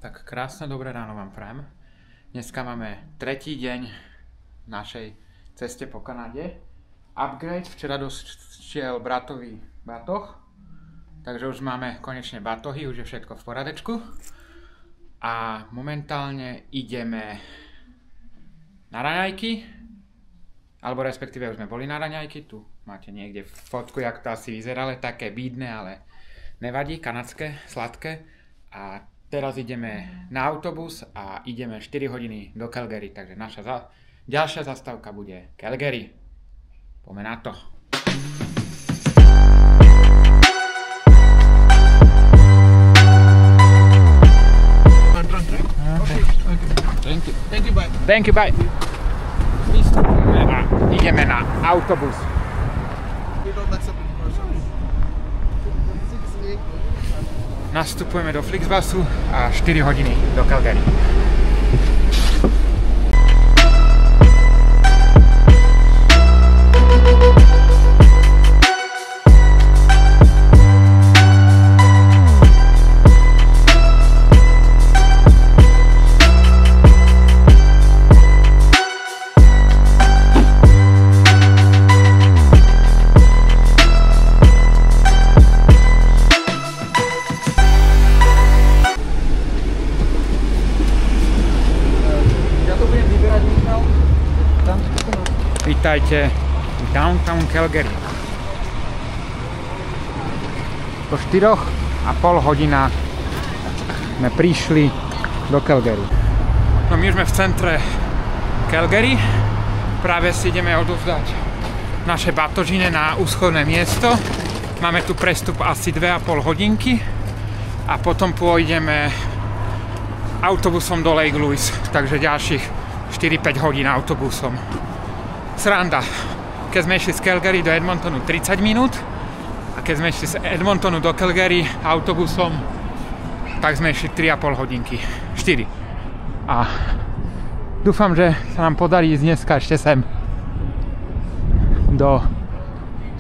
Tak krásne dobré ráno vám prajem. Dneska máme tretí deň v našej ceste po Kanade. Upgrade, včera došiel bratový batoh, takže už máme konečne batohy, už je všetko v poradečku. A momentálne ideme na raňajky, alebo respektíve už sme boli na raňajky, tu máte niekde fotku, jak to asi vyzerá, ale také bídne, ale nevadí, kanadské, sladké. A teraz ideme na autobus a ideme 4 hodiny do Calgary, takže naša ďalšia zastávka bude Calgary. Poďme na to. Thank you, bye. Thank you, bye. A ideme na autobus. Nastupujeme do Flixbusu a 4 hodiny do Calgary. Vítajte v downtown Calgary. Po 4,5 hodinách sme prišli do Calgary. No my sme v centre Calgary. Práve si ideme odovzdať naše batožine na úschodné miesto. Máme tu prestup asi 2,5 hodinky a potom pôjdeme autobusom do Lake Louise. Takže ďalších 4-5 hodín autobusom. Sranda, keď sme išli z Calgary do Edmontonu 30 minút a keď sme išli z Edmontonu do Calgary autobusom, tak sme išli 3,5 hodinky, 4. A dúfam, že sa nám podarí ísť dneska ešte sem do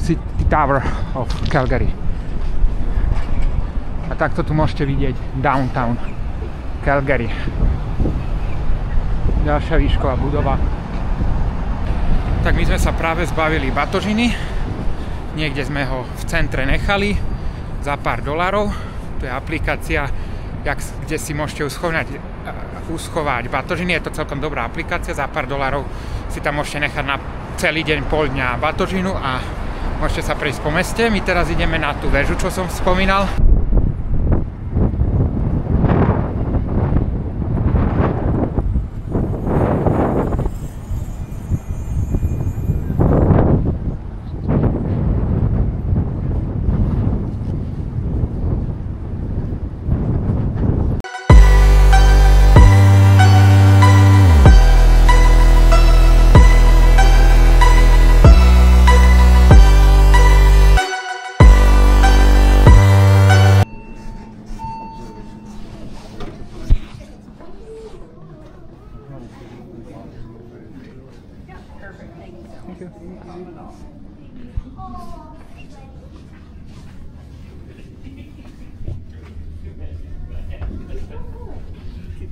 City Tower of Calgary. A takto tu môžete vidieť downtown Calgary. Ďalšia výšková budova. Tak my sme sa práve zbavili batožiny. Niekde sme ho v centre nechali za pár $. To je aplikácia, kde si môžete uschovať batožiny. Je to celkom dobrá aplikácia. Za pár $, si tam môžete nechať na celý deň, pol dňa batožinu a môžete sa prejsť po meste. My teraz ideme na tú väžu, čo som spomínal.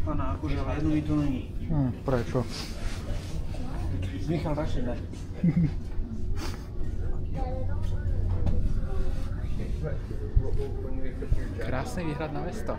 Pana, akože jednu mi to není. Prečo? Michal, radšej daj. Krásny výhľad na mesto.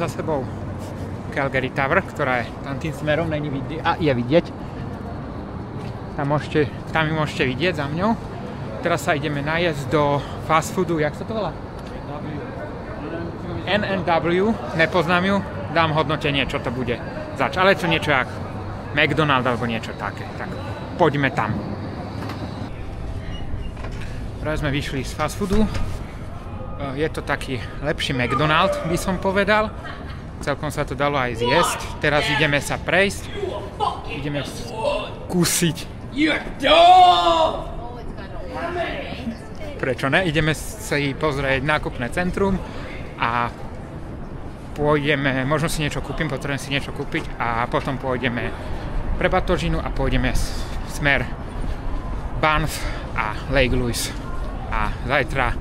Za sebou Calgary Tower, ktorá je tam tým smerom, není vidieť, a je vidieť. Tam ju môžete vidieť za mňou. Teraz sa ideme najesť do fast foodu, jak sa to volá? N&W, nepoznám ju, dám hodnotenie, čo to bude zač, ale čo niečo jak McDonald's alebo niečo také, tak poďme tam. Práve sme vyšli z fast foodu. Je to taký lepší McDonald's, by som povedal. celkom sa to dalo aj zjesť. Teraz ideme sa prejsť, ideme kúsiť. Prečo ne? Ideme si pozrieť nákupné centrum a pôjdeme, možno si niečo kúpim, potrebujem si niečo kúpiť a potom pôjdeme pre batožinu a pôjdeme smer Banff a Lake Louise. A zajtra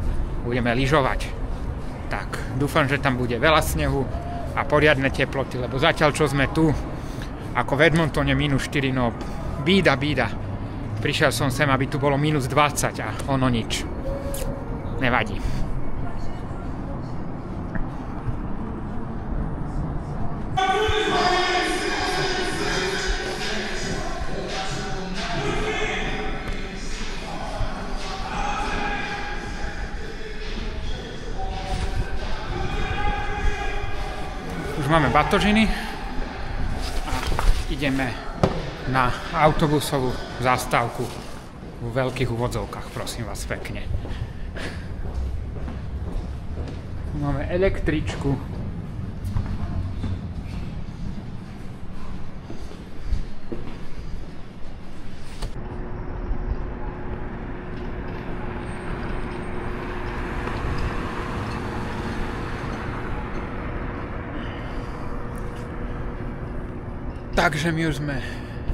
budeme lyžovať. Tak, dúfam, že tam bude veľa snehu a poriadne teploty, lebo zatiaľ, čo sme tu, ako v Edmontone -4, no bída. Prišiel som sem, aby tu bolo -20 a ono nič. Nevadí. Máme batožiny a ideme na autobusovú zastávku vo veľkých úvodzovkách, prosím vás pekne. Máme električku. Takže my už sme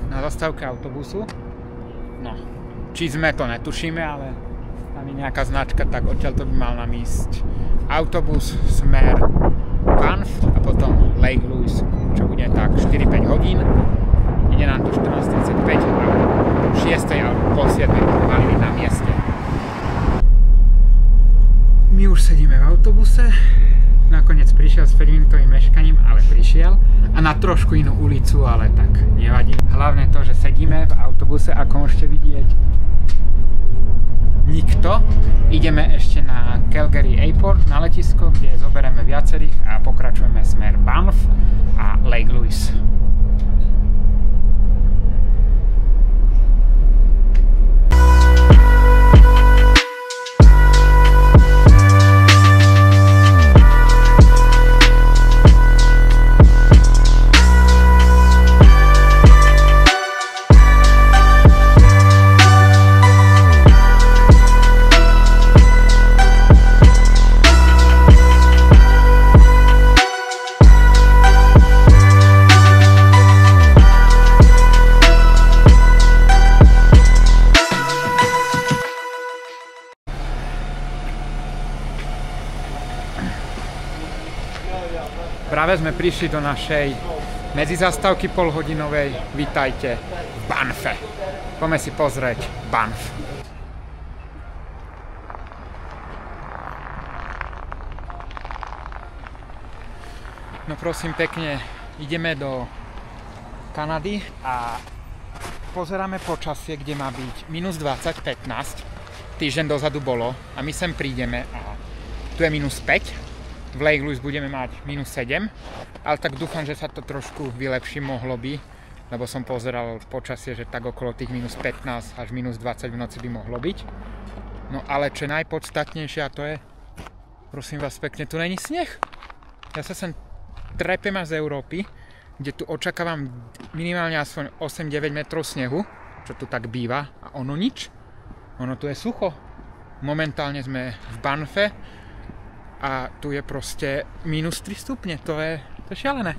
na zastávke autobusu. No, či sme to netušíme, ale tam je nejaká značka, tak odtiaľ to by mal nám ísť autobus smer Banff a potom Lake Louise, čo bude tak 4-5 hodín. Ide nám to 14:35 a 6 alebo pol 7 mali byť na mieste. My už sedíme v autobuse. Nakoniec prišiel s 5-minútovým meškaním, ale prišiel a na trošku inú ulicu, ale tak nevadí. Hlavne to, že sedíme v autobuse, ako môžete vidieť, nikto. Ideme ešte na Calgary Airport, na letisko, kde zoberieme viacerých a pokračujeme smer Banff a Lake Louise. Práve sme prišli do našej medzizastávky polhodinovej. Vítajte v Banffe. Poďme si pozrieť Banff. No prosím pekne, ideme do Kanady a pozeráme počasie, kde má byť -20, 15. Týždeň dozadu bolo a my sem prídeme a tu je -5. V Lake Louise budeme mať -7, ale tak dúfam, že sa to trošku vylepší, mohlo by, lebo som pozeral počasie, že tak okolo tých -15 až -20 v noci by mohlo byť. No ale čo najpodstatnejšie, a to je, prosím vás pekne, tu není sneh. Ja sa sem trepem až z Európy, kde tu očakávam minimálne aspoň 8-9 metrov snehu, čo tu tak býva, a ono nič. Ono tu je sucho. Momentálne sme v Banffe a tu je proste -3 stupne, to je šialené.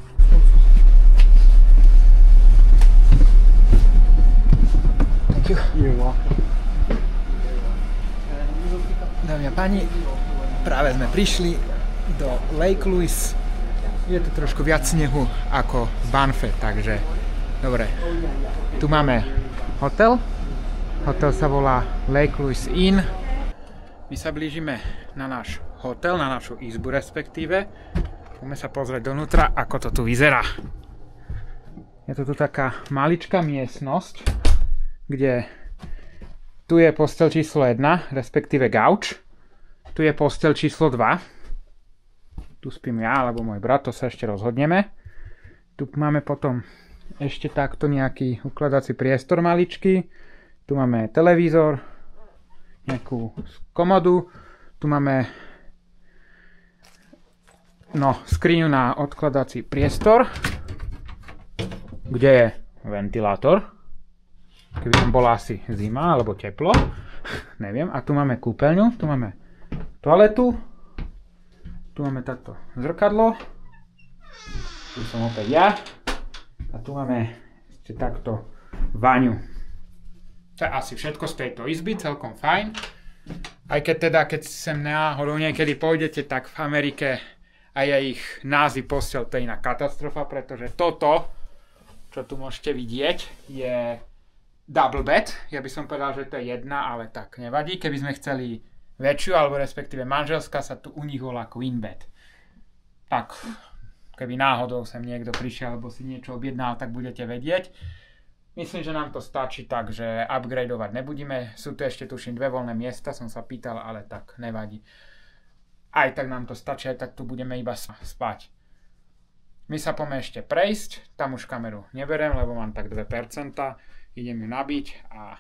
Thank you. You're welcome. Dámy a páni, práve sme prišli do Lake Louise. Je tu trošku viac snehu ako v Banffe, takže dobre. Tu máme hotel. Hotel sa volá Lake Louise Inn. My sa blížime na náš hotel, na našu izbu respektíve. Poďme sa pozrieť donútra, ako to tu vyzerá. Je to tu taká maličká miestnosť, kde tu je posteľ číslo 1, respektíve gauč. Tu je posteľ číslo 2. Tu spím ja, alebo môj brat, to sa ešte rozhodneme. Tu máme potom ešte takto nejaký ukladací priestor maličký. Tu máme televízor, nejakú komodu. Tu máme No, skriňu na odkladací priestor, kde je ventilátor, keby tam bola asi zima alebo teplo, neviem. A tu máme kúpeľňu, tu máme toaletu, tu máme takto zrkadlo, tu som opäť ja a tu máme ešte takto vaňu. To je asi všetko z tejto izby, celkom fajn. Aj keď sem náhodou niekedy pôjdete, tak v Amerike a je ich názvy posteľ, to je iná katastrofa, pretože toto, čo tu môžete vidieť, je double bed. Ja by som povedal, že to je jedna, ale tak nevadí. Keby sme chceli väčšiu, alebo respektíve manželská, sa tu u nich volá queen bed. Tak, keby náhodou sem niekto prišiel, alebo si niečo objednal, tak budete vedieť. Myslím, že nám to stačí tak, že upgradeovať nebudeme. Sú tu ešte tuším 2 voľné miesta, som sa pýtal, ale tak nevadí. Aj tak nám to stačí, aj tak tu budeme iba spať. My sa poďme ešte prejsť, tam už kameru neberiem, lebo mám tak 2%. Idem ju nabiť a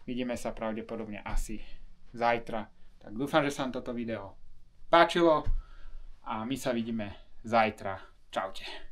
vidíme sa pravdepodobne asi zajtra. Tak dúfam, že sa vám toto video páčilo a my sa vidíme zajtra. Čaute.